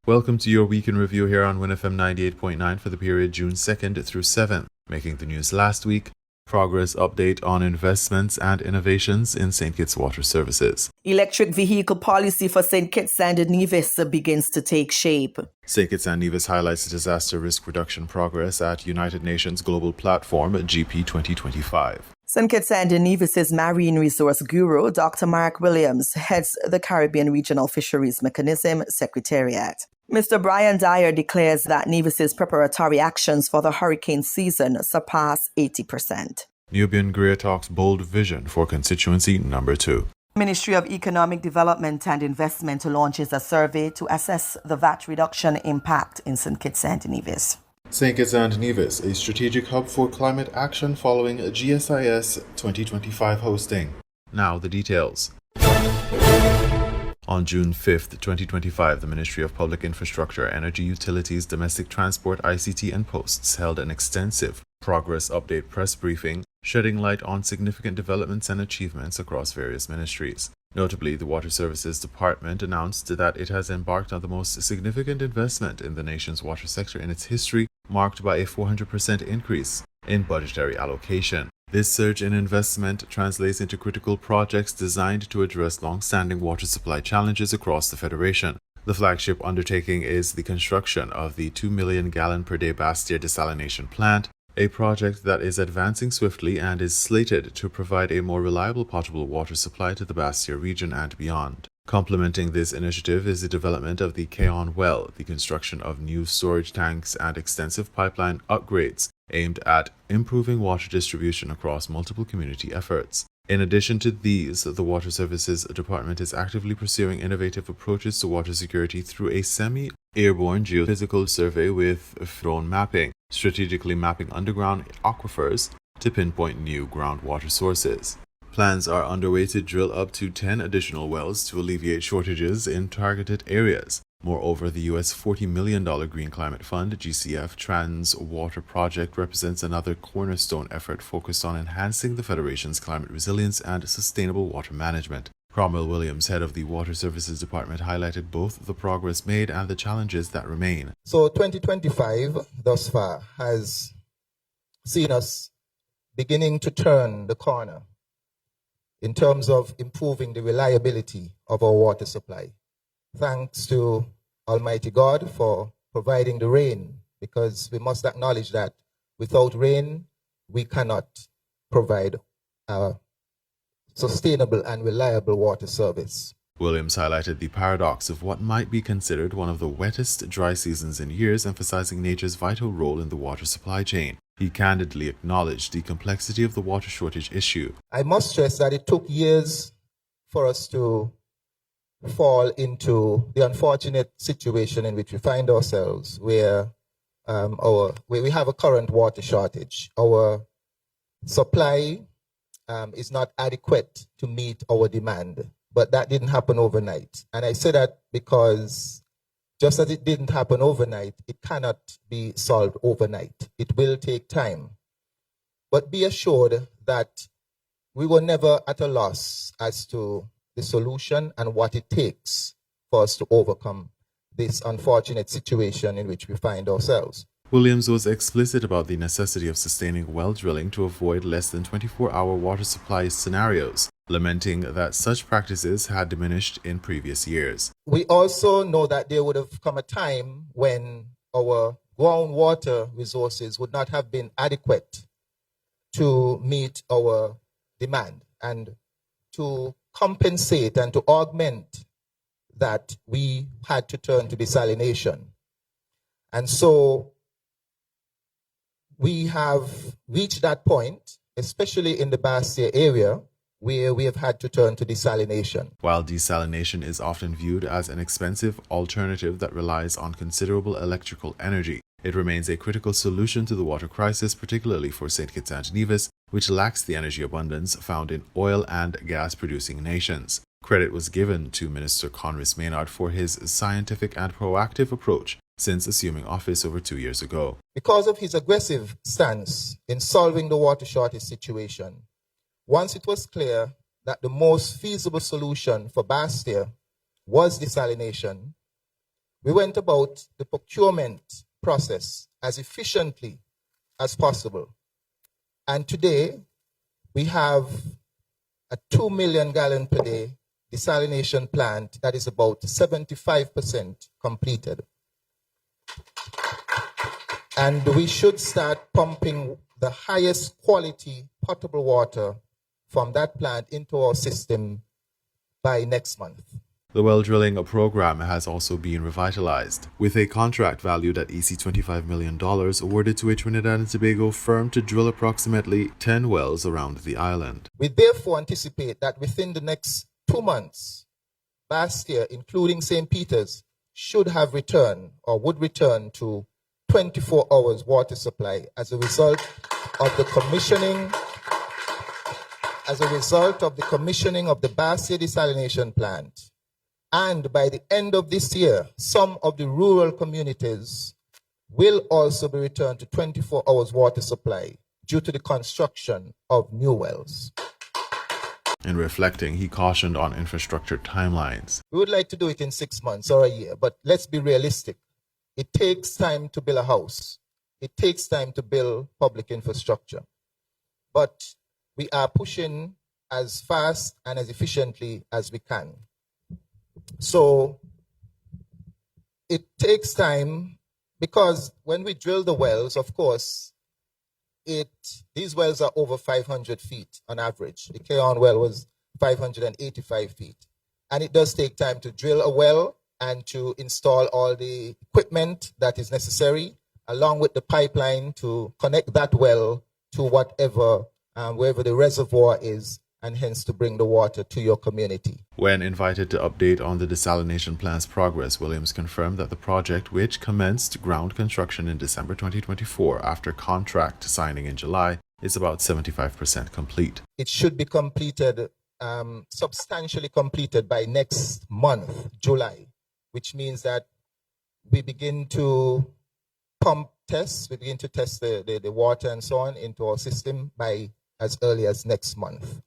Welcome to your week in review here on WINN FM 98.9 for the period June 2nd through 7th. Making the news last week, progress update on investments and innovations in St. Kitts Water Services. Electric vehicle policy for St. Kitts and Nevis begins to take shape. St. Kitts and Nevis highlights disaster risk reduction progress at United Nations Global Platform GP 2025. St. Kitts and Nevis's Marine Resource Guru, Dr. Mark Williams, heads the Caribbean Regional Fisheries Mechanism Secretariat. Mr. Brian Dyer declares that Nevis's preparatory actions for the hurricane season surpass 80%. Nubian Greer talks bold vision for constituency number 2. Ministry of Economic Development and Investment launches a survey to assess the VAT reduction impact in St. Kitts and Nevis. St. Kitts and Nevis, a strategic hub for climate action following GSIS 2025 hosting. Now the details. On June 5th, 2025, the Ministry of Public Infrastructure, Energy Utilities, Domestic Transport, ICT and Posts held an extensive progress update press briefing, shedding light on significant developments and achievements across various ministries. Notably, the Water Services Department announced that it has embarked on the most significant investment in the nation's water sector in its history, marked by a 400% increase in budgetary allocation. This surge in investment translates into critical projects designed to address long-standing water supply challenges across the Federation. The flagship undertaking is the construction of the 2 million gallon per day Bastia desalination plant, a project that is advancing swiftly and is slated to provide a more reliable potable water supply to the Bastia region and beyond. Complementing this initiative is the development of the Keon well, the construction of new storage tanks and extensive pipeline upgrades aimed at improving water distribution across multiple community efforts. In addition to these, the Water Services Department is actively pursuing innovative approaches to water security through a semi-airborne geophysical survey with drone mapping, strategically mapping underground aquifers to pinpoint new groundwater sources. Plans are underway to drill up to 10 additional wells to alleviate shortages in targeted areas. Moreover, the U.S. $40 million Green Climate Fund GCF Trans Water Project represents another cornerstone effort focused on enhancing the Federation's climate resilience and sustainable water management. Cromwell Williams, head of the Water Services Department, highlighted both the progress made and the challenges that remain. So 2025 thus far has seen us beginning to turn the corner in terms of improving the reliability of our water supply. Thanks to Almighty God for providing the rain, because we must acknowledge that without rain, we cannot provide a sustainable and reliable water service. Williams highlighted the paradox of what might be considered one of the wettest dry seasons in years, emphasizing nature's vital role in the water supply chain. He candidly acknowledged the complexity of the water shortage issue. I must stress that it took years for us to fall into the unfortunate situation in which we find ourselves, where we have a current water shortage. Our supply is not adequate to meet our demand, but that didn't happen overnight. And I say that because just as it didn't happen overnight, it cannot be solved overnight. It will take time. But be assured that we were never at a loss as to the solution and what it takes for us to overcome this unfortunate situation in which we find ourselves. Williams was explicit about the necessity of sustaining well drilling to avoid less than 24-hour water supply scenarios, lamenting that such practices had diminished in previous years. We also know that there would have come a time when our groundwater resources would not have been adequate to meet our demand, and to compensate and to augment that, we had to turn to desalination. And so we have reached that point, especially in the Bastia area, where we have had to turn to desalination. While desalination is often viewed as an expensive alternative that relies on considerable electrical energy, it remains a critical solution to the water crisis, particularly for St. Kitts and Nevis, which lacks the energy abundance found in oil and gas-producing nations. Credit was given to Minister Conris Maynard for his scientific and proactive approach since assuming office over 2 years ago. Because of his aggressive stance in solving the water shortage situation, once it was clear that the most feasible solution for Bastia was desalination, We went about the procurement process as efficiently as possible. And today, we have a 2 million gallon per day desalination plant that is about 75% completed. And we should start pumping the highest quality potable water from that plant into our system by next month. The well drilling program has also been revitalized, with a contract valued at $25 million awarded to a Trinidad and Tobago firm to drill approximately 10 wells around the island. We therefore anticipate that within the next 2 months, Bastia, including St. Peter's, should have returned or would return to 24 hours water supply as a result of the commissioning of the Bastia desalination plant. And by the end of this year, some of the rural communities will also be returned to 24 hours water supply due to the construction of new wells. In reflecting, he cautioned on infrastructure timelines. We would like to do it in 6 months or a year, but let's be realistic. It takes time to build a house. It takes time to build public infrastructure. But we are pushing as fast and as efficiently as we can. So it takes time because when we drill the wells, of course, these wells are over 500 feet on average. The Keon well was 585 feet. And it does take time to drill a well and to install all the equipment that is necessary, along with the pipeline to connect that well to wherever the reservoir is, and hence to bring the water to your community. When invited to update on the desalination plant's progress, Williams confirmed that the project, which commenced ground construction in December 2024 after contract signing in July, is about 75% complete. It should be completed, substantially completed by next month, July, which means that we begin to test the water and so on into our system by as early as next month.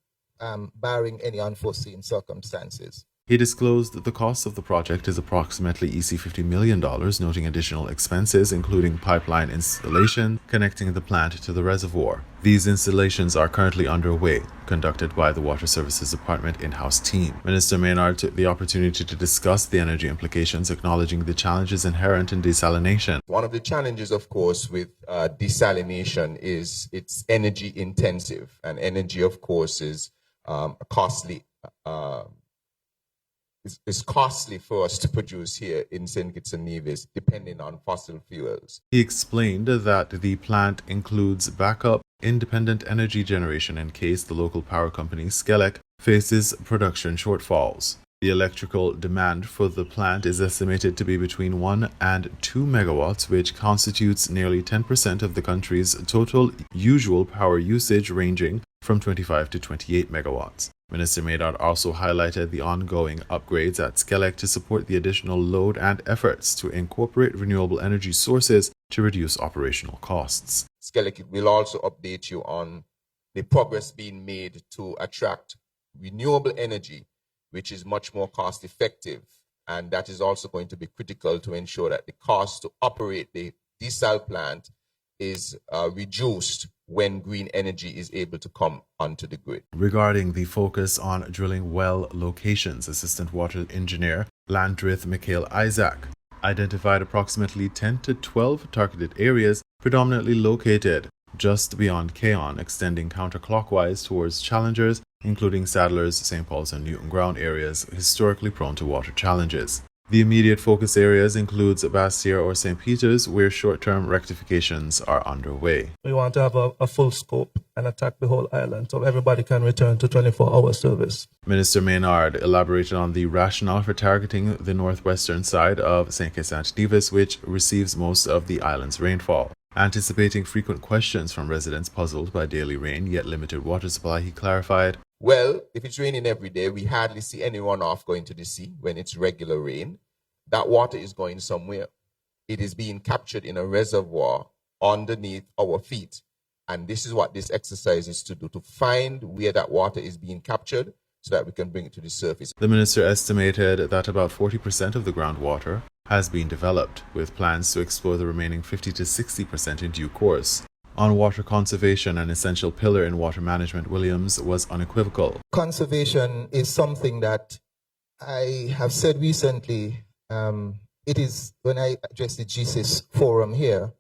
Barring any unforeseen circumstances. He disclosed that the cost of the project is approximately $50 million, noting additional expenses, including pipeline installation connecting the plant to the reservoir. These installations are currently underway, conducted by the Water Services Department in-house team. Minister Maynard took the opportunity to discuss the energy implications, acknowledging the challenges inherent in desalination. One of the challenges, of course, with desalination is it's energy intensive, and energy, of course, is costly. It's costly for us to produce here in St. Kitts and Nevis, depending on fossil fuels. He explained that the plant includes backup, independent energy generation in case the local power company, Skelec, faces production shortfalls. The electrical demand for the plant is estimated to be between 1 and 2 megawatts, which constitutes nearly 10% of the country's total usual power usage, ranging from 25 to 28 megawatts. Minister Maynard also highlighted the ongoing upgrades at Skelec to support the additional load and efforts to incorporate renewable energy sources to reduce operational costs. Skelec will also update you on the progress being made to attract renewable energy, which is much more cost effective. And that is also going to be critical to ensure that the cost to operate the desal plant is reduced when green energy is able to come onto the grid. Regarding the focus on drilling well locations, Assistant Water Engineer Landrith Mikhail Isaac identified approximately 10 to 12 targeted areas, predominantly located just beyond Keon, extending counterclockwise towards challengers, including Sadler's, St. Paul's, and Newton Ground areas historically prone to water challenges. The immediate focus areas includes Bastia or St. Peter's, where short-term rectifications are underway. We want to have a full scope and attack the whole island so everybody can return to 24-hour service. Minister Maynard elaborated on the rationale for targeting the northwestern side of St. Kitts and Nevis, which receives most of the island's rainfall. Anticipating frequent questions from residents puzzled by daily rain yet limited water supply, he clarified, Well, if it's raining every day, we hardly see any runoff going to the sea when it's regular rain. That water is going somewhere. It is being captured in a reservoir underneath our feet. And this is what this exercise is to do, to find where that water is being captured so that we can bring it to the surface. The minister estimated that about 40% of the groundwater has been developed, with plans to explore the remaining 50 to 60% in due course. On water conservation, an essential pillar in water management, Williams was unequivocal. Conservation is something that I have said recently. It is, when I address the GCIS forum here,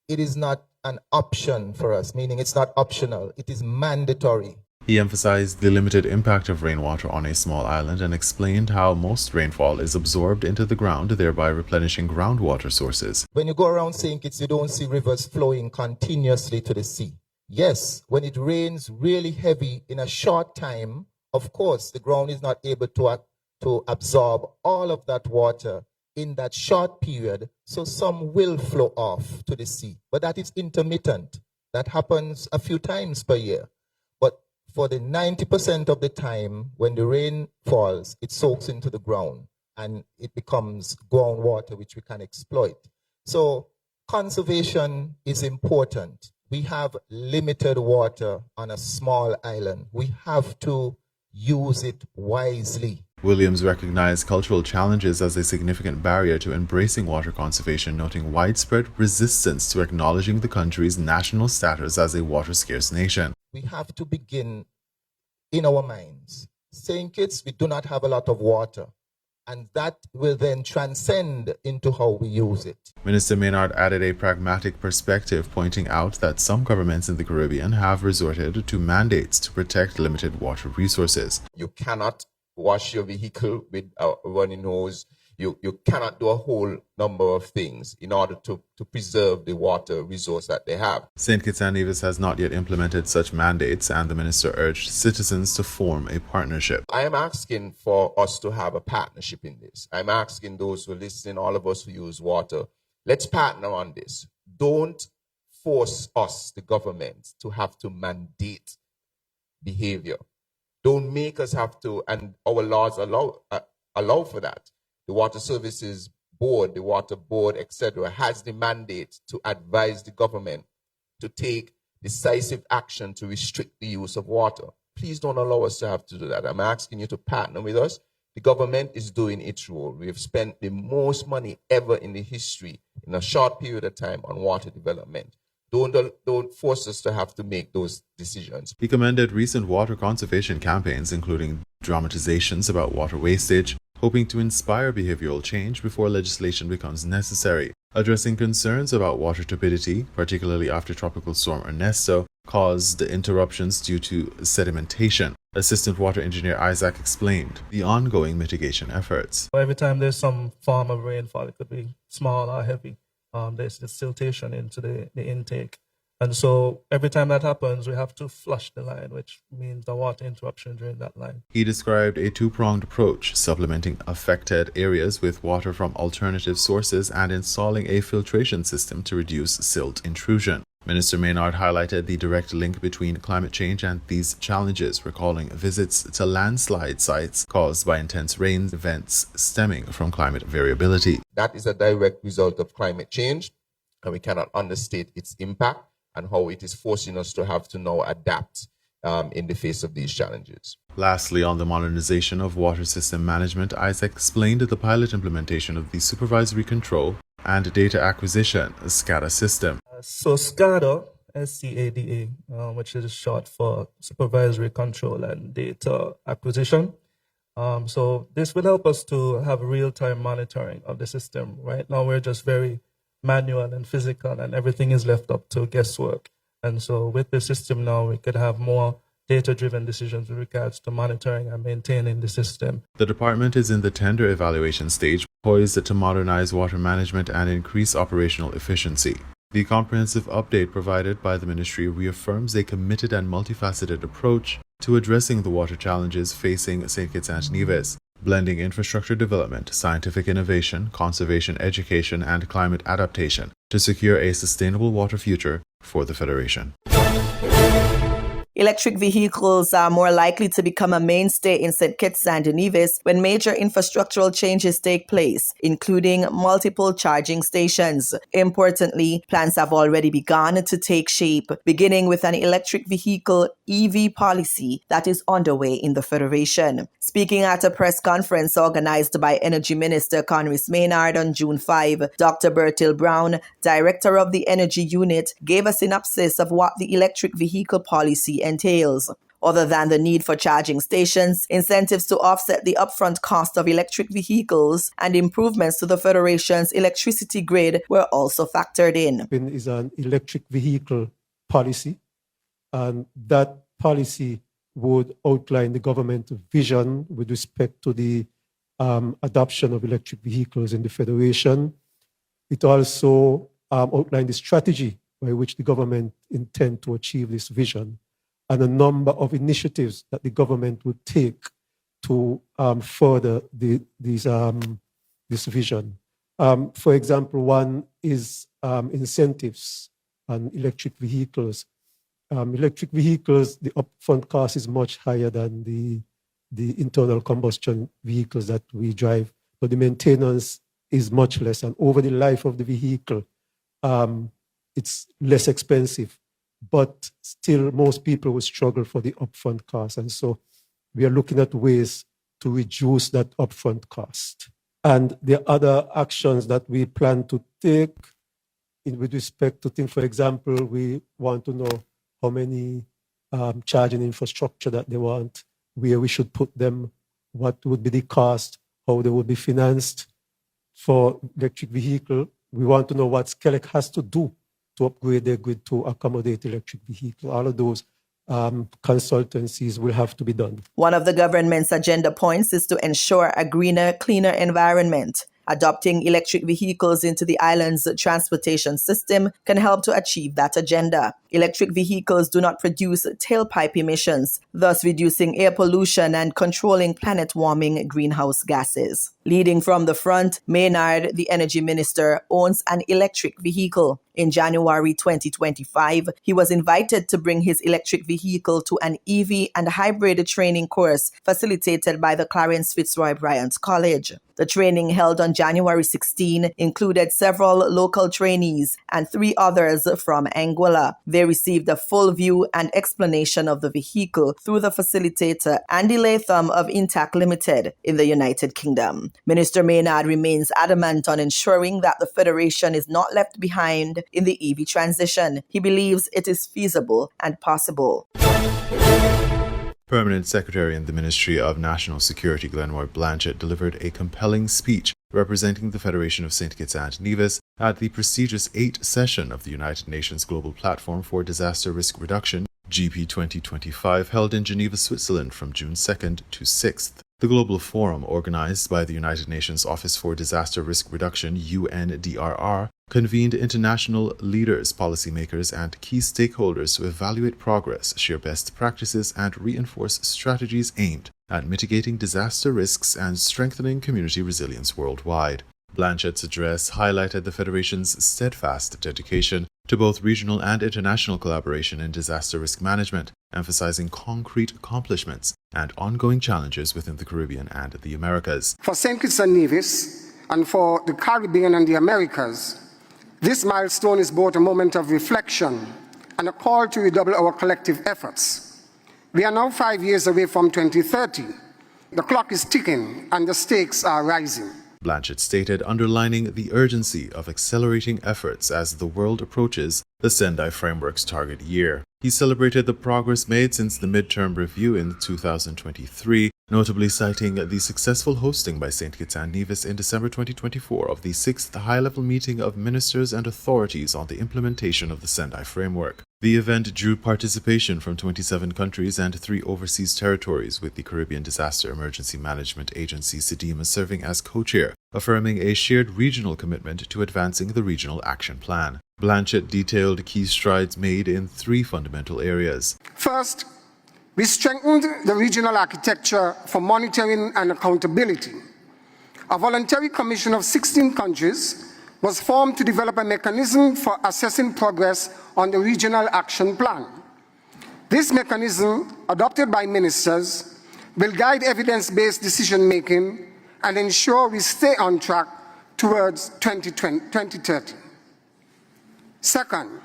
it is not an option for us, meaning it's not optional, it is mandatory. He emphasized the limited impact of rainwater on a small island and explained how most rainfall is absorbed into the ground, thereby replenishing groundwater sources. When you go around St. Kitts, you don't see rivers flowing continuously to the sea. Yes, when it rains really heavy in a short time, of course, the ground is not able to absorb all of that water in that short period, so some will flow off to the sea. But that is intermittent. That happens a few times per year. But for the 90% of the time, when the rain falls, it soaks into the ground and it becomes groundwater, which we can exploit. So conservation is important. We have limited water on a small island. We have to use it wisely. Williams recognized cultural challenges as a significant barrier to embracing water conservation, noting widespread resistance to acknowledging the country's national status as a water-scarce nation. We have to begin in our minds. St. Kitts, we do not have a lot of water, and that will then transcend into how we use it. Minister Maynard added a pragmatic perspective, pointing out that some governments in the Caribbean have resorted to mandates to protect limited water resources. You cannot wash your vehicle with a running hose. You cannot do a whole number of things in order to preserve the water resource that they have. St. Kitts and Nevis has not yet implemented such mandates, and the minister urged citizens to form a partnership. I am asking for us to have a partnership in this. I'm asking those who are listening, all of us who use water, let's partner on this. Don't force us, the government, to have to mandate behavior. Don't make us have to, and our laws allow for that. The Water Services Board, the Water Board, etc., has the mandate to advise the government to take decisive action to restrict the use of water. Please don't allow us to have to do that. I'm asking you to partner with us. The government is doing its role. We have spent the most money ever in the history in a short period of time on water development. Don't force us to have to make those decisions. He commended recent water conservation campaigns, including dramatizations about water wastage, hoping to inspire behavioral change before legislation becomes necessary. Addressing concerns about water turbidity, particularly after Tropical Storm Ernesto caused interruptions due to sedimentation, Assistant Water Engineer Isaac explained the ongoing mitigation efforts. Every time there's some form of rainfall, it could be small or heavy, there's the siltation into the intake. And so every time that happens, we have to flush the line, which means the water interruption during that line. He described a two-pronged approach, supplementing affected areas with water from alternative sources and installing a filtration system to reduce silt intrusion. Minister Maynard highlighted the direct link between climate change and these challenges, recalling visits to landslide sites caused by intense rain events stemming from climate variability. That is a direct result of climate change, and we cannot understate its impact and how it is forcing us to have to now adapt in the face of these challenges. Lastly, on the modernization of water system management, Isaac explained the pilot implementation of the Supervisory Control and Data Acquisition SCADA system. So SCADA, SCADA, which is short for Supervisory Control and Data Acquisition. So this will help us to have real-time monitoring of the system. Right now, we're just very manual and physical, and everything is left up to guesswork. And so with the system now, we could have more data-driven decisions with regards to monitoring and maintaining the system. The department is in the tender evaluation stage, poised to modernize water management and increase operational efficiency. The comprehensive update provided by the ministry reaffirms a committed and multifaceted approach to addressing the water challenges facing St. Kitts and Nevis, blending infrastructure development, scientific innovation, conservation education, and climate adaptation to secure a sustainable water future for the Federation. Electric vehicles are more likely to become a mainstay in St. Kitts and Nevis when major infrastructural changes take place, including multiple charging stations. Importantly, plans have already begun to take shape, beginning with an electric vehicle EV policy that is underway in the Federation. Speaking at a press conference organized by Energy Minister Conris Maynard on June 5, Dr. Bertil Brown, director of the Energy Unit, gave a synopsis of what the electric vehicle policy entails. Other than the need for charging stations, incentives to offset the upfront cost of electric vehicles and improvements to the Federation's electricity grid were also factored in. WINN is an electric vehicle policy, and that policy would outline the government vision with respect to the adoption of electric vehicles in the Federation. It also outlined the strategy by which the government intends to achieve this vision and a number of initiatives that the government would take to further this vision. For example, one is incentives on electric vehicles. Electric vehicles, the upfront cost is much higher than the internal combustion vehicles that we drive, but the maintenance is much less. And over the life of the vehicle, it's less expensive, but still most people will struggle for the upfront cost. And so we are looking at ways to reduce that upfront cost. And the other actions that we plan to take with respect to things, for example, we want to know how many charging infrastructure that they want, where we should put them, what would be the cost, how they would be financed. For electric vehicle, we want to know what Skelec has to do to upgrade their grid to accommodate electric vehicles. All of those consultancies will have to be done. One of the government's agenda points is to ensure a greener, cleaner environment. Adopting electric vehicles into the island's transportation system can help to achieve that agenda. Electric vehicles do not produce tailpipe emissions, thus reducing air pollution and controlling planet-warming greenhouse gases. Leading from the front, Maynard, the Energy Minister, owns an electric vehicle. In January 2025, he was invited to bring his electric vehicle to an EV and hybrid training course facilitated by the Clarence Fitzroy Bryant College. The training held on January 16 included several local trainees and 3 others from Anguilla. They received a full view and explanation of the vehicle through the facilitator Andy Latham of Intac Limited in the United Kingdom. Minister Maynard remains adamant on ensuring that the Federation is not left behind in the EV transition. He believes it is feasible and possible. Permanent Secretary in the Ministry of National Security Glenroy Blanchett delivered a compelling speech representing the Federation of St. Kitts and Nevis at the prestigious 8th session of the United Nations Global Platform for Disaster Risk Reduction, GP 2025, held in Geneva, Switzerland from June 2nd to 6th. The global forum, organized by the United Nations Office for Disaster Risk Reduction, UNDRR, convened international leaders, policymakers, and key stakeholders to evaluate progress, share best practices, and reinforce strategies aimed at mitigating disaster risks and strengthening community resilience worldwide. Blanchett's address highlighted the Federation's steadfast dedication to both regional and international collaboration in disaster risk management, emphasizing concrete accomplishments and ongoing challenges within the Caribbean and the Americas. For St. Kitts and Nevis and for the Caribbean and the Americas, this milestone is both a moment of reflection and a call to redouble our collective efforts. We are now 5 years away from 2030. The clock is ticking and the stakes are rising. Blanchett stated, underlining the urgency of accelerating efforts as the world approaches the Sendai Framework's target year. He celebrated the progress made since the midterm review in 2023, notably citing the successful hosting by St. Kitts and Nevis in December 2024 of the 6th high-level meeting of ministers and authorities on the implementation of the Sendai Framework. The event drew participation from 27 countries and 3 overseas territories, with the Caribbean Disaster Emergency Management Agency SEDIMA serving as co-chair, affirming a shared regional commitment to advancing the Regional Action Plan. Blanchett detailed key strides made in 3 fundamental areas. First, we strengthened the regional architecture for monitoring and accountability. A voluntary commission of 16 countries was formed to develop a mechanism for assessing progress on the Regional Action Plan. This mechanism, adopted by ministers, will guide evidence-based decision-making and ensure we stay on track towards 2030. Second,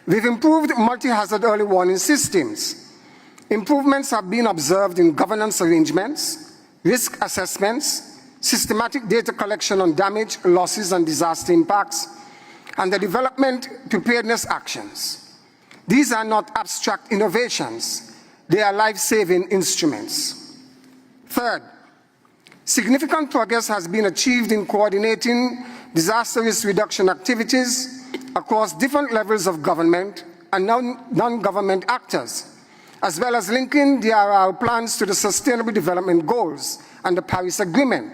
we've improved multi-hazard early warning systems. Improvements have been observed in governance arrangements, risk assessments, systematic data collection on damage, losses, and disaster impacts, and the development preparedness actions. These are not abstract innovations. They are life-saving instruments. Third, significant progress has been achieved in coordinating disaster risk reduction activities across different levels of government and non-government actors, as well as linking DRR plans to the Sustainable Development Goals and the Paris Agreement.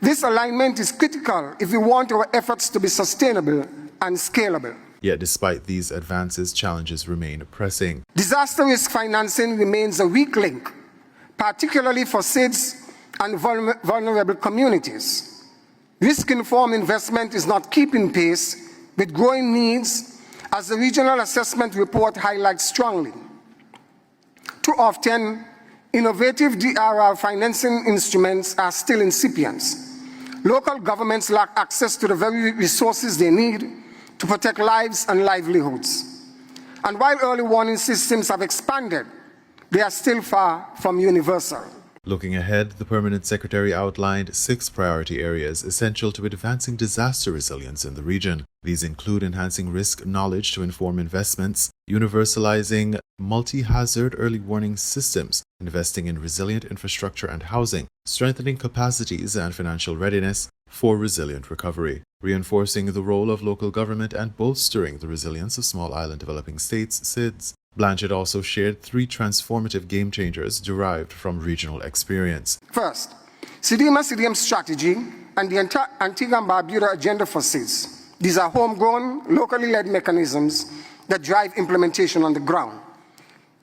This alignment is critical if we want our efforts to be sustainable and scalable. Yet despite these advances, challenges remain pressing. Disaster risk financing remains a weak link, particularly for SIDS and vulnerable communities. Risk-informed investment is not keeping pace with growing needs, as the regional assessment report highlights strongly. Too often, innovative DRR financing instruments are still incipients. Local governments lack access to the very resources they need to protect lives and livelihoods. And while early warning systems have expanded, they are still far from universal. Looking ahead, the Permanent Secretary outlined 6 priority areas essential to advancing disaster resilience in the region. These include enhancing risk knowledge to inform investments, universalizing multi-hazard early warning systems, investing in resilient infrastructure and housing, strengthening capacities and financial readiness for resilient recovery, reinforcing the role of local government and bolstering the resilience of small island developing states, SIDS. Blanchett also shared 3 transformative game changers derived from regional experience. First, CDIMA-CDM strategy and the Antigua and Barbuda agenda for SIDS. These are homegrown, locally led mechanisms that drive implementation on the ground.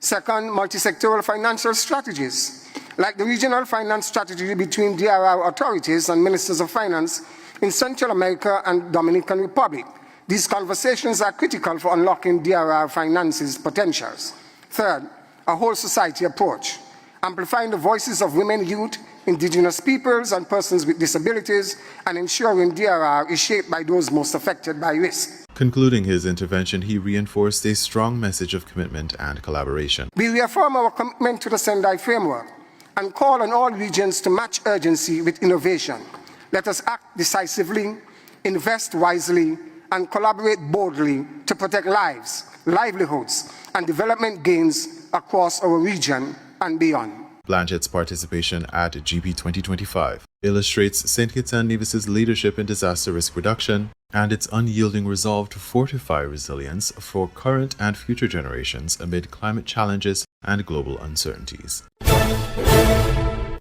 Second, multi-sectoral financial strategies, like the regional finance strategy between DRR authorities and ministers of finance in Central America and Dominican Republic. These conversations are critical for unlocking DRR finance's potentials. Third, a whole society approach, amplifying the voices of women, youth, indigenous peoples, and persons with disabilities, and ensuring DRR is shaped by those most affected by risk. Concluding his intervention, he reinforced a strong message of commitment and collaboration. We reaffirm our commitment to the Sendai framework and call on all regions to match urgency with innovation. Let us act decisively, invest wisely, and collaborate boldly to protect lives, livelihoods, and development gains across our region and beyond. Blanchett's participation at GP 2025 illustrates St. Kitts and Nevis's leadership in disaster risk reduction and its unyielding resolve to fortify resilience for current and future generations amid climate challenges and global uncertainties.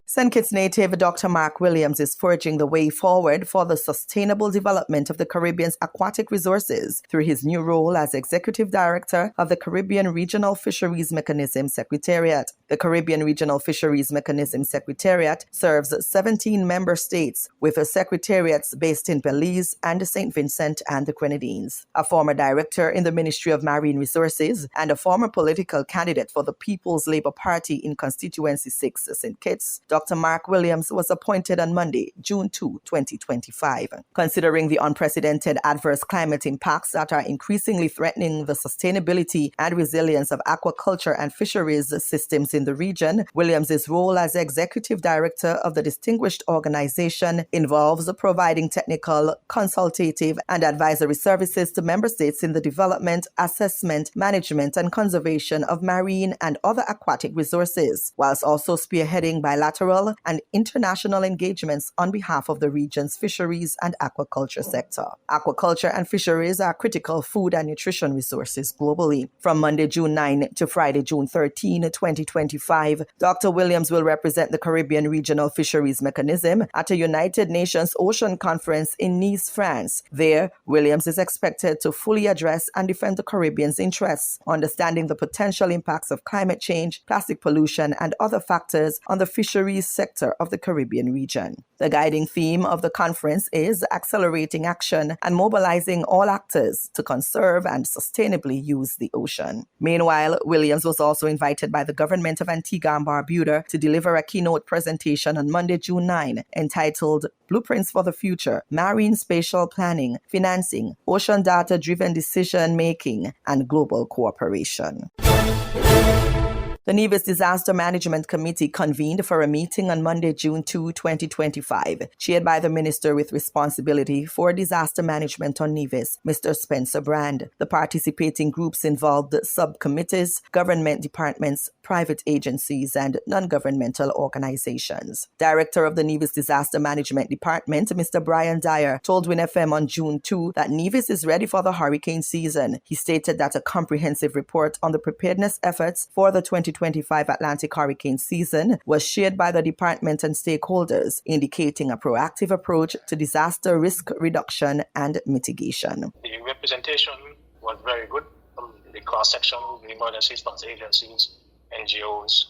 St. Kitts native Dr. Mark Williams is forging the way forward for the sustainable development of the Caribbean's aquatic resources through his new role as Executive Director of the Caribbean Regional Fisheries Mechanism Secretariat. The Caribbean Regional Fisheries Mechanism Secretariat serves 17 member states, with secretariats based in Belize and St. Vincent and the Grenadines. A former director in the Ministry of Marine Resources and a former political candidate for the People's Labour Party in Constituency 6, St. Kitts, Dr. Mark Williams was appointed on Monday, June 2, 2025. Considering the unprecedented adverse climate impacts that are increasingly threatening the sustainability and resilience of aquaculture and fisheries systems in the region, Williams' role as Executive Director of the distinguished organization involves providing technical, consultative, and advisory services to member states in the development, assessment, management, and conservation of marine and other aquatic resources, whilst also spearheading bilateral and international engagements on behalf of the region's fisheries and aquaculture sector. Aquaculture and fisheries are critical food and nutrition resources globally. From Monday, June 9 to Friday, June 13, 2025, 2025, Dr. Williams will represent the Caribbean Regional Fisheries Mechanism at a United Nations Ocean Conference in Nice, France. There, Williams is expected to fully address and defend the Caribbean's interests, understanding the potential impacts of climate change, plastic pollution, and other factors on the fisheries sector of the Caribbean region. The guiding theme of the conference is accelerating action and mobilizing all actors to conserve and sustainably use the ocean. Meanwhile, Williams was also invited by the government of Antigua and Barbuda to deliver a keynote presentation on Monday, June 9, entitled Blueprints for the Future, Marine Spatial Planning, Financing, Ocean Data-Driven Decision-Making, and Global Cooperation. The Nevis Disaster Management Committee convened for a meeting on Monday, June 2, 2025, chaired by the Minister with responsibility for disaster management on Nevis, Mr. Spencer Brand. The participating groups involved subcommittees, government departments, private agencies, and non-governmental organizations. Director of the Nevis Disaster Management Department, Mr. Brian Dyer, told WINN FM on June 2 that Nevis is ready for the hurricane season. He stated that a comprehensive report on the preparedness efforts for the 2025 Atlantic hurricane season was shared by the department and stakeholders, indicating a proactive approach to disaster risk reduction and mitigation. The representation was very good from the cross-section, the emergency response agencies, NGOs,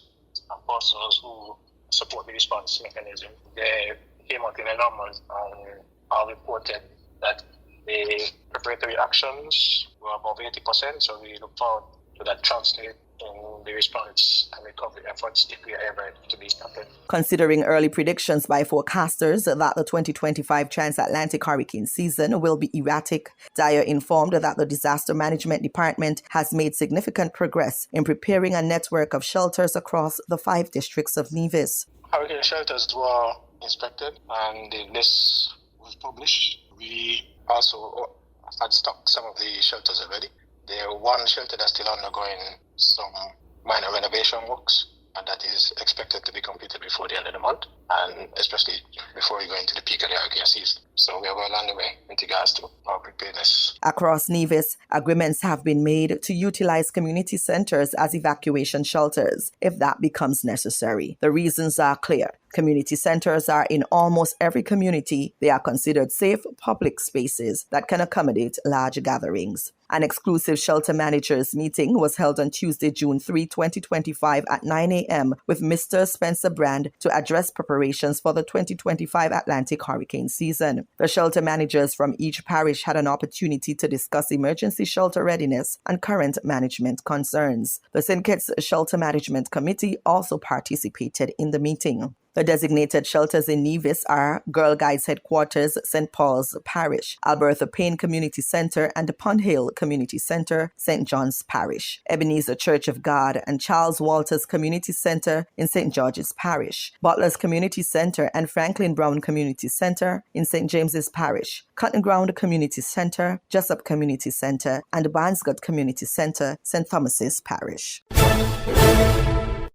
and persons who support the response mechanism. They came out in the numbers and all reported that the preparatory actions were above 80%, so we look forward to that translate in the response and recovery efforts if we are ever to be started. Considering early predictions by forecasters that the 2025 transatlantic hurricane season will be erratic, Dyer informed that the Disaster Management Department has made significant progress in preparing a network of shelters across the 5 districts of Nevis. Hurricane shelters were inspected and the list was published. We also had stocked some of the shelters already. There one shelter that's still undergoing some minor renovation works, and that is expected to be completed before the end of the month, and especially before we go into the peak of the hurricane season. So we are well on the way in regards to our preparedness. Across Nevis, agreements have been made to utilize community centers as evacuation shelters if that becomes necessary. The reasons are clear. Community centers are in almost every community. They are considered safe public spaces that can accommodate large gatherings. An exclusive shelter managers meeting was held on Tuesday, June 3, 2025 at 9 a.m. with Mr. Spencer Brand to address preparations for the 2025 Atlantic hurricane season. The shelter managers from each parish had an opportunity to discuss emergency shelter readiness and current management concerns. The St. Kitts Shelter Management Committee also participated in the meeting. The designated shelters in Nevis are Girl Guides Headquarters, St. Paul's Parish, Albertha Payne Community Centre and Pond Hill Community Centre, St. John's Parish, Ebenezer Church of God and Charles Walters Community Centre in St. George's Parish, Butler's Community Centre and Franklin Brown Community Centre in St. James's Parish, Cotton Ground Community Centre, Jessup Community Centre and Barnscott Community Centre, St. Thomas's Parish.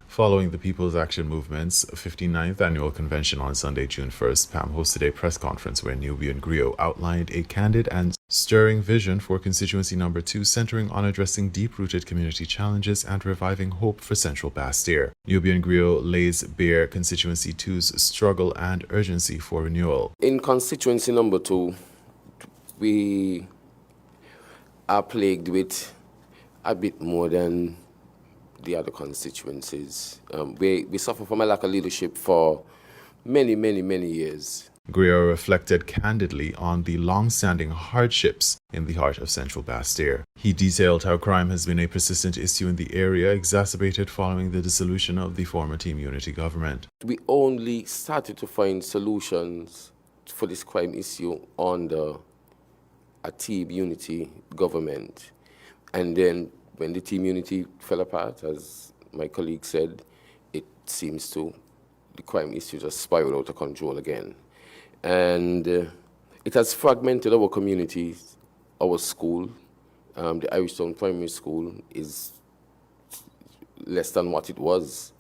Following the People's Action Movement's 59th annual convention on Sunday, June 1st, PAM hosted a press conference where Nubian Griot outlined a candid and stirring vision for constituency number 2, centering on addressing deep-rooted community challenges and reviving hope for Central Bastille. Nubian Griot lays bare constituency 2's struggle and urgency for renewal. In constituency number 2, we are plagued with a bit more than the other constituencies. We suffer from a lack of leadership for many years. Griot reflected candidly on the long-standing hardships in the heart of Central Bastille. He detailed how crime has been a persistent issue in the area, exacerbated following the dissolution of the former Team Unity government. We only started to find solutions for this crime issue under a Team Unity government. And then when the Team Unity fell apart, as my colleague said, it seems the crime issue just spiraled out of control again. And it has fragmented our communities, our school. The Irish Town Primary School is less than what it was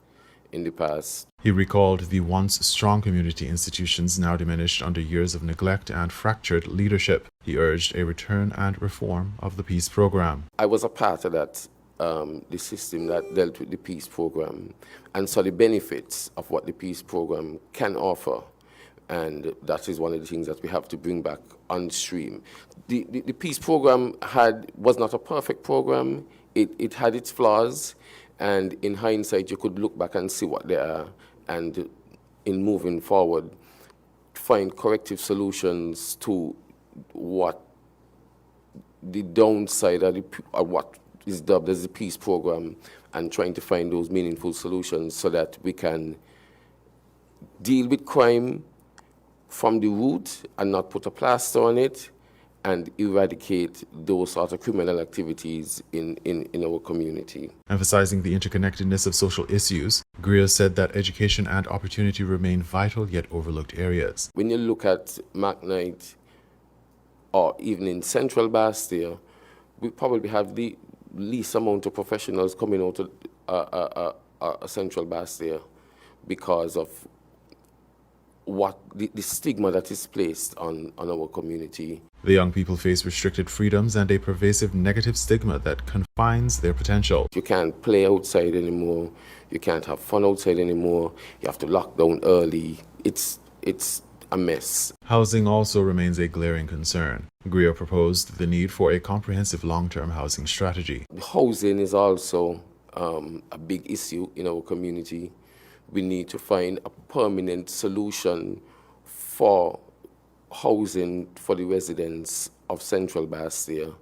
in the past. He recalled the once strong community institutions now diminished under years of neglect and fractured leadership. He urged a return and reform of the peace program. I was a part of that the system that dealt with the peace program and saw the benefits of what the peace program can offer. And that is one of the things that we have to bring back on stream. The peace program was not a perfect program. It had its flaws, and in hindsight, you could look back and see what they are, and in moving forward, find corrective solutions to what the downside of what is dubbed as the peace program, and trying to find those meaningful solutions so that we can deal with crime from the root and not put a plaster on it, and eradicate those sort of criminal activities in our community. Emphasizing the interconnectedness of social issues, Griot said that education and opportunity remain vital yet overlooked areas. When you look at McKnight, or even in Central Bastia, we probably have the least amount of professionals coming out of Central Bastia because of what the stigma that is placed on our community. The young people face restricted freedoms and a pervasive negative stigma that confines their potential. You can't play outside anymore. You can't have fun outside anymore. You have to lock down early. It's a mess. Housing also remains a glaring concern. Griot proposed the need for a comprehensive long-term housing strategy. Housing is also a big issue in our community. We need to find a permanent solution for housing for the residents of Central Bastia.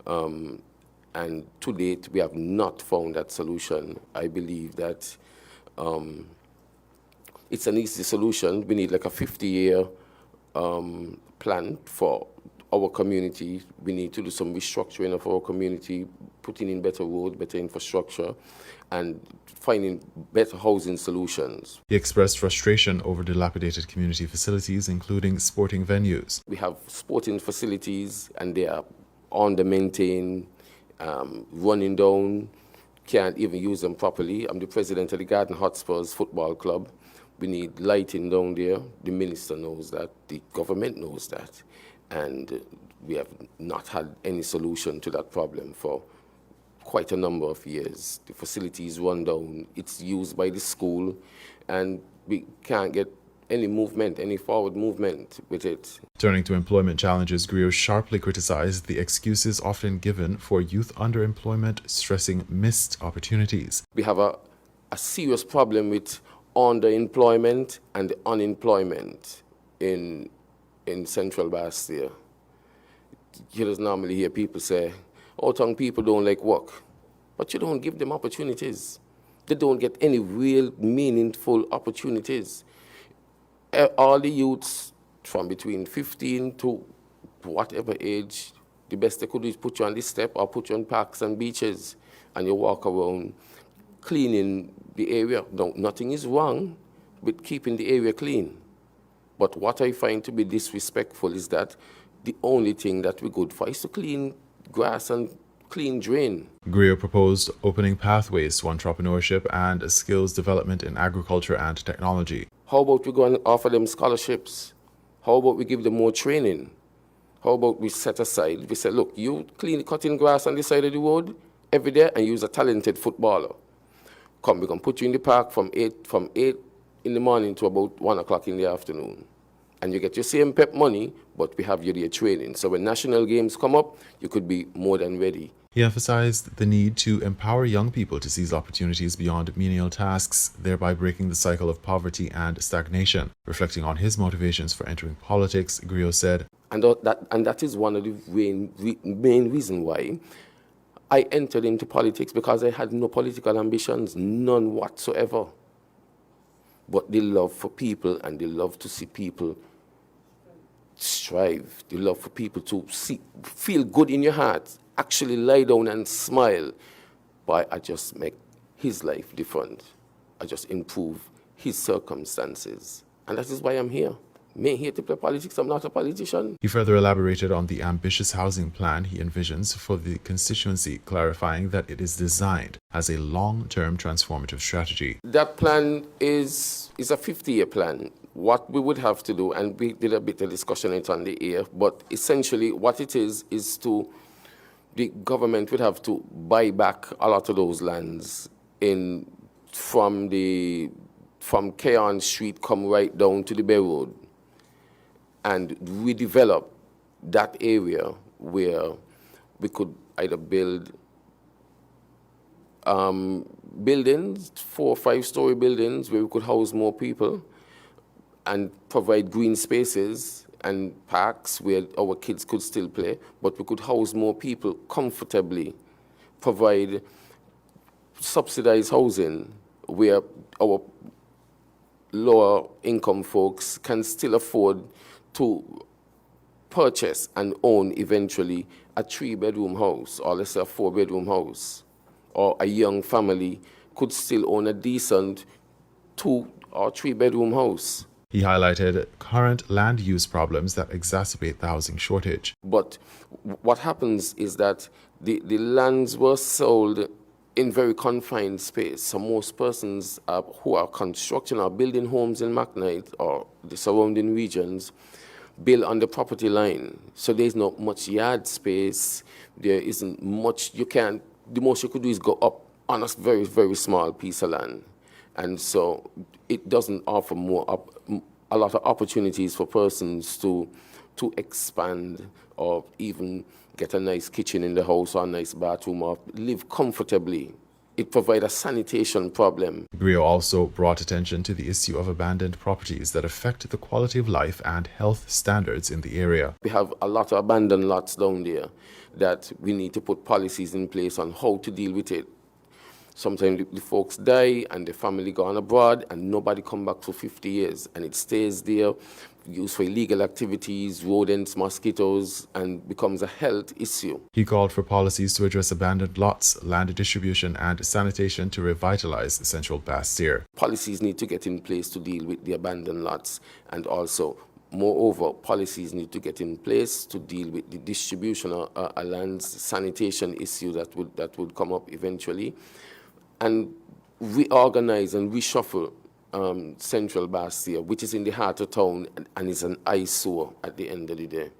And to date, we have not found that solution. I believe that it's an easy solution. We need like a 50-year plan for our community. We need to do some restructuring of our community, putting in better road, better infrastructure, and finding better housing solutions. He expressed frustration over dilapidated community facilities, including sporting venues. We have sporting facilities, and they are under-maintained, running down, can't even use them properly. I'm the president of the Garden Hotspurs Football Club. We need lighting down there. The minister knows that, the government knows that, and we have not had any solution to that problem for quite a number of years. The facilities run down, it's used by the school, and we can't get any movement, any forward movement with it. Turning to employment challenges, Griot sharply criticized the excuses often given for youth underemployment, stressing missed opportunities. We have a serious problem with underemployment and unemployment in Central Bastia. You just normally hear people say, "Oh, young people don't like work," but you don't give them opportunities. They don't get any real meaningful opportunities. All the youths from between 15 to whatever age, the best they could do is put you on the step or put you on parks and beaches, and you walk around cleaning the area. No, nothing is wrong with keeping the area clean. But what I find to be disrespectful is that the only thing that we're good for is to clean grass and clean drain. Griot proposed opening pathways to entrepreneurship and skills development in agriculture and technology. How about we go and offer them scholarships? How about we give them more training? How about we set aside, we say, look, you cutting grass on the side of the road every day and use a talented footballer. Come, we can put you in the park from 8 in the morning to about 1 o'clock in the afternoon. And you get your same pep money, but we have you there training. So when national games come up, you could be more than ready. He emphasized the need to empower young people to seize opportunities beyond menial tasks, thereby breaking the cycle of poverty and stagnation. Reflecting on his motivations for entering politics, Griot said, And that is one of the main reasons why I entered into politics, because I had no political ambitions, none whatsoever. But the love for people, and the love to see people strive, the love for people to feel good in your heart, actually lie down and smile. But I just make his life different. I just improve his circumstances. And that is why I'm here. Me here to play politics, I'm not a politician. He further elaborated on the ambitious housing plan he envisions for the constituency, clarifying that it is designed as a long-term transformative strategy. That plan is a 50-year plan. What we would have to do, and we did a bit of discussion on it on the air, but essentially what it is to the government would have to buy back a lot of those lands from Keon Street, come right down to the Bay Road, and redevelop that area where we could either build buildings, 4 or 5 story buildings where we could house more people and provide green spaces and parks where our kids could still play, but we could house more people comfortably, provide subsidized housing where our lower income folks can still afford to purchase and own eventually a 3-bedroom house, or let's say a 4-bedroom house, or a young family could still own a decent 2 or 3-bedroom house. He highlighted current land use problems that exacerbate the housing shortage. But what happens is that the lands were sold in very confined space. So most persons who are constructing or building homes in McKnight or the surrounding regions build on the property line. So there's not much yard space. There isn't much, the most you could do is go up on a very, very small piece of land. And so it doesn't offer a lot of opportunities for persons to expand or even get a nice kitchen in the house or a nice bathroom or live comfortably. It provides a sanitation problem. Griot also brought attention to the issue of abandoned properties that affect the quality of life and health standards in the area. We have a lot of abandoned lots down there that we need to put policies in place on how to deal with it. Sometimes the folks die and the family gone abroad and nobody come back for 50 years and it stays there, used for illegal activities, rodents, mosquitoes, and becomes a health issue. He called for policies to address abandoned lots, land distribution, and sanitation to revitalize Central Bastille. Policies need to get in place to deal with the abandoned lots, and also, moreover, policies need to get in place to deal with the distribution of land's sanitation issue that would come up eventually, and reorganize and reshuffle Central Bastille, which is in the heart of town and is an eyesore at the end of the day.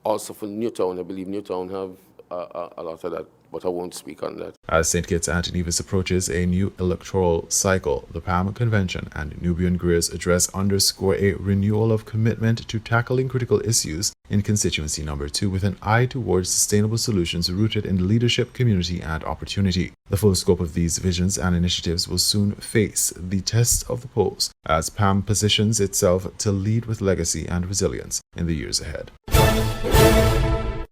Also for Newtown, I believe Newtown have a lot of that, but I won't speak on that. As St. Kitts and Nevis approaches a new electoral cycle, the PAM Convention and Nubian Greer's address underscore a renewal of commitment to tackling critical issues in constituency number 2 with an eye towards sustainable solutions rooted in leadership, community, and opportunity. The full scope of these visions and initiatives will soon face the test of the polls as PAM positions itself to lead with legacy and resilience in the years ahead.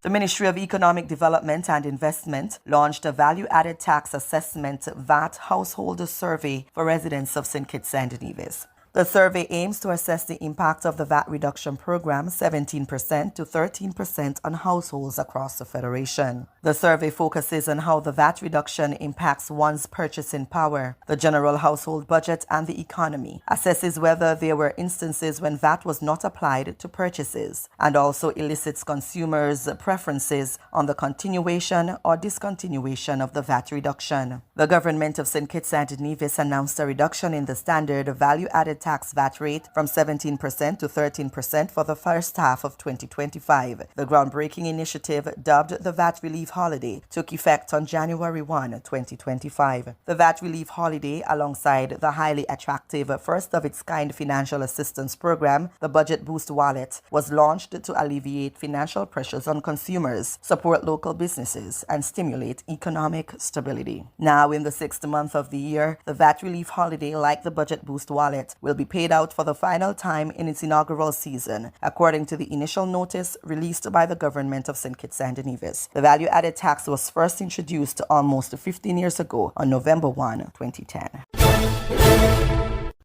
The Ministry of Economic Development and Investment launched a Value-Added Tax Assessment VAT Householder Survey for residents of St. Kitts and Nevis. The survey aims to assess the impact of the VAT reduction program 17% to 13% on households across the Federation. The survey focuses on how the VAT reduction impacts one's purchasing power, the general household budget, and the economy, assesses whether there were instances when VAT was not applied to purchases, and also elicits consumers' preferences on the continuation or discontinuation of the VAT reduction. The government of St. Kitts and Nevis announced a reduction in the standard value-added tax VAT rate from 17% to 13% for the first half of 2025. The groundbreaking initiative, dubbed the VAT Relief Holiday, took effect on January 1, 2025. The VAT Relief Holiday, alongside the highly attractive first-of-its-kind financial assistance program, the Budget Boost Wallet, was launched to alleviate financial pressures on consumers, support local businesses, and stimulate economic stability. Now, in the 6th month of the year, the VAT Relief Holiday, like the Budget Boost Wallet, will be paid out for the final time in its inaugural season, according to the initial notice released by the government of St. Kitts and Nevis. The value-added tax was first introduced almost 15 years ago on November 1, 2010.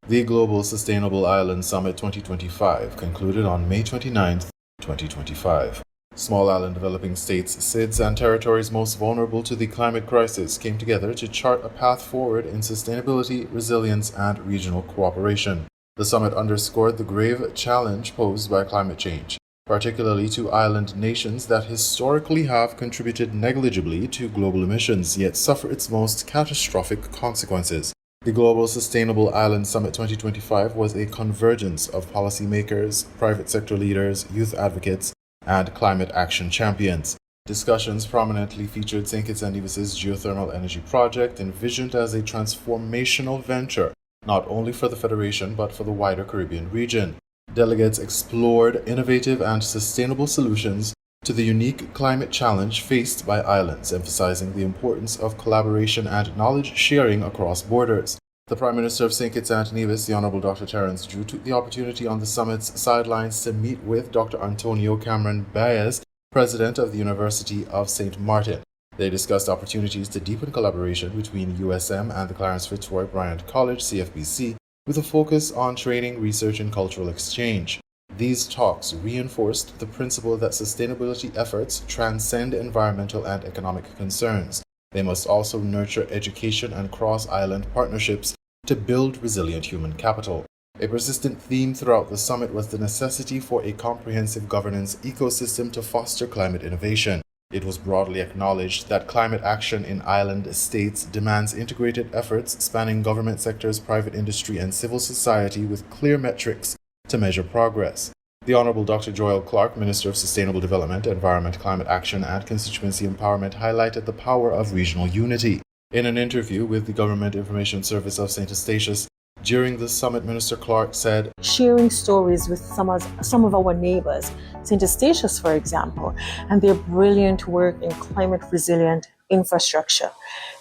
The Global Sustainable Island Summit 2025 concluded on May 29, 2025. Small island developing states, SIDS, and territories most vulnerable to the climate crisis came together to chart a path forward in sustainability, resilience, and regional cooperation. The summit underscored the grave challenge posed by climate change, particularly to island nations that historically have contributed negligibly to global emissions, yet suffer its most catastrophic consequences. The Global Sustainable Island Summit 2025 was a convergence of policymakers, private sector leaders, youth advocates, and climate action champions, Discussions prominently featured St. Kitts and Nevis's geothermal energy project, envisioned as a transformational venture, not only for the Federation but for the wider Caribbean region. Delegates explored innovative and sustainable solutions to the unique climate challenge faced by islands, emphasizing the importance of collaboration and knowledge sharing across borders. The Prime Minister of St. Kitts and Nevis, the Honourable Dr. Terence Drew, took the opportunity on the summit's sidelines to meet with Dr. Antonio Cameron Baez, President of the University of St. Martin. They discussed opportunities to deepen collaboration between USM and the Clarence Fitzroy Bryant College, CFBC, with a focus on training, research, and cultural exchange. These talks reinforced the principle that sustainability efforts transcend environmental and economic concerns. They must also nurture education and cross-island partnerships to build resilient human capital. A persistent theme throughout the summit was the necessity for a comprehensive governance ecosystem to foster climate innovation. It was broadly acknowledged that climate action in island states demands integrated efforts spanning government sectors, private industry, and civil society with clear metrics to measure progress. The Honourable Dr. Joel Clark, Minister of Sustainable Development, Environment, Climate Action, and Constituency Empowerment, highlighted the power of regional unity. In an interview with the Government Information Service of St. Eustatius, during the summit, Minister Clark said, sharing stories with some of our neighbors, St. Eustatius, for example, and their brilliant work in climate resilient infrastructure.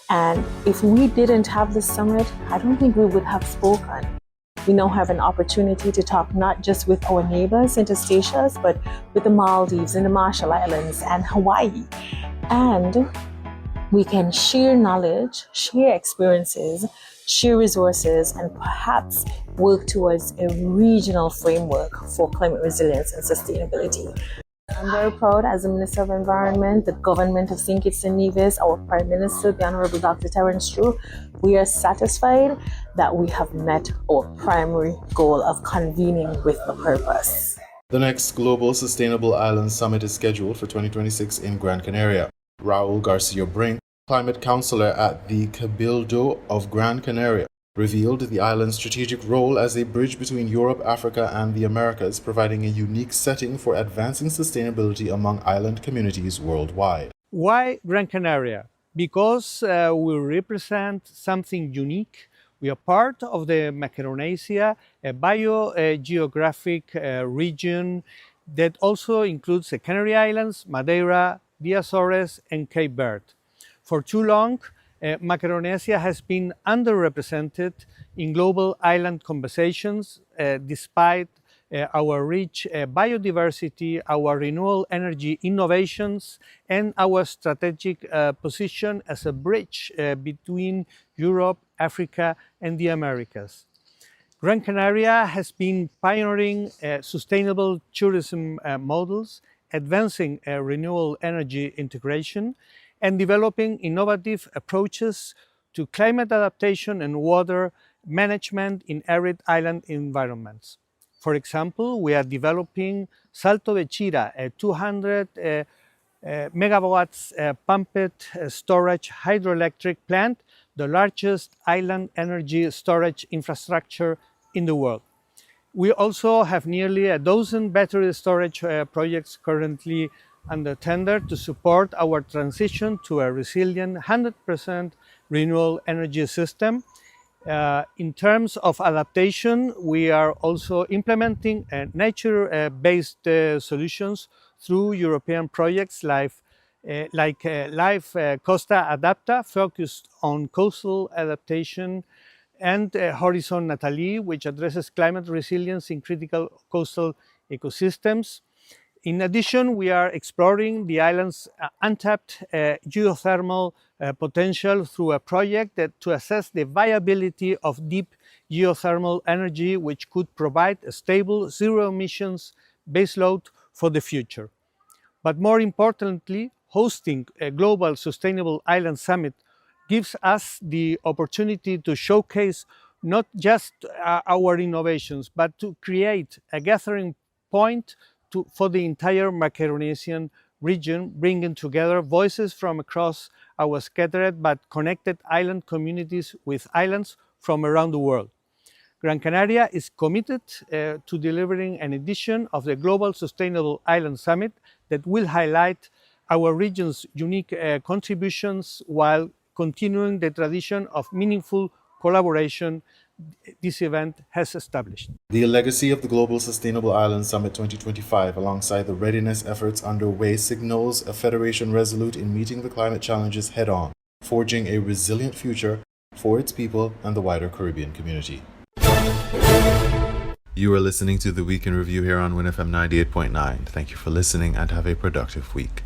And if we didn't have this summit, I don't think we would have spoken. We now have an opportunity to talk not just with our neighbors, St. Eustatius, but with the Maldives and the Marshall Islands and Hawaii. And we can share knowledge, share experiences, share resources, and perhaps work towards a regional framework for climate resilience and sustainability. I'm very proud as the Minister of Environment, the government of St. Kitts and Nevis, our Prime Minister, the Honourable Dr. Terence Drew. We are satisfied that we have met our primary goal of convening with a purpose. The next Global Sustainable Island Summit is scheduled for 2026 in Gran Canaria. Raul Garcia Brink, climate counselor at the Cabildo of Gran Canaria, revealed the island's strategic role as a bridge between Europe, Africa, and the Americas, providing a unique setting for advancing sustainability among island communities worldwide. Why Gran Canaria? Because we represent something unique. We are part of the Macaronesia, a biogeographic region that also includes the Canary Islands, Madeira, the Azores, and Cape Verde. For too long, Macaronesia has been underrepresented in global island conversations, despite our rich biodiversity, our renewable energy innovations, and our strategic position as a bridge between Europe, Africa, and the Americas. Gran Canaria has been pioneering sustainable tourism models, advancing renewable energy integration, and developing innovative approaches to climate adaptation and water management in arid island environments. For example, we are developing Salto de Chira, a 200 megawatts pumped storage hydroelectric plant, the largest island energy storage infrastructure in the world. We also have nearly a dozen battery storage projects currently under tender to support our transition to a resilient 100% renewable energy system. In terms of adaptation, we are also implementing nature-based solutions through European projects like Life Costa Adapta, focused on coastal adaptation, and Horizon Nathalie, which addresses climate resilience in critical coastal ecosystems. In addition, we are exploring the island's untapped geothermal potential through a project to assess the viability of deep geothermal energy, which could provide a stable, zero-emissions baseload for the future. But more importantly, hosting a global sustainable island summit gives us the opportunity to showcase not just our innovations, but to create a gathering point for the entire Macaronesian region, bringing together voices from across our scattered but connected island communities with islands from around the world. Gran Canaria is committed to delivering an edition of the Global Sustainable Island Summit that will highlight our region's unique contributions while continuing the tradition of meaningful collaboration this event has established. The legacy of the Global Sustainable Island Summit 2025, alongside the readiness efforts underway, signals a federation resolute in meeting the climate challenges head-on, forging a resilient future for its people and the wider Caribbean community. You are listening to the Week in Review here on WINN FM 98.9. Thank you for listening and have a productive week.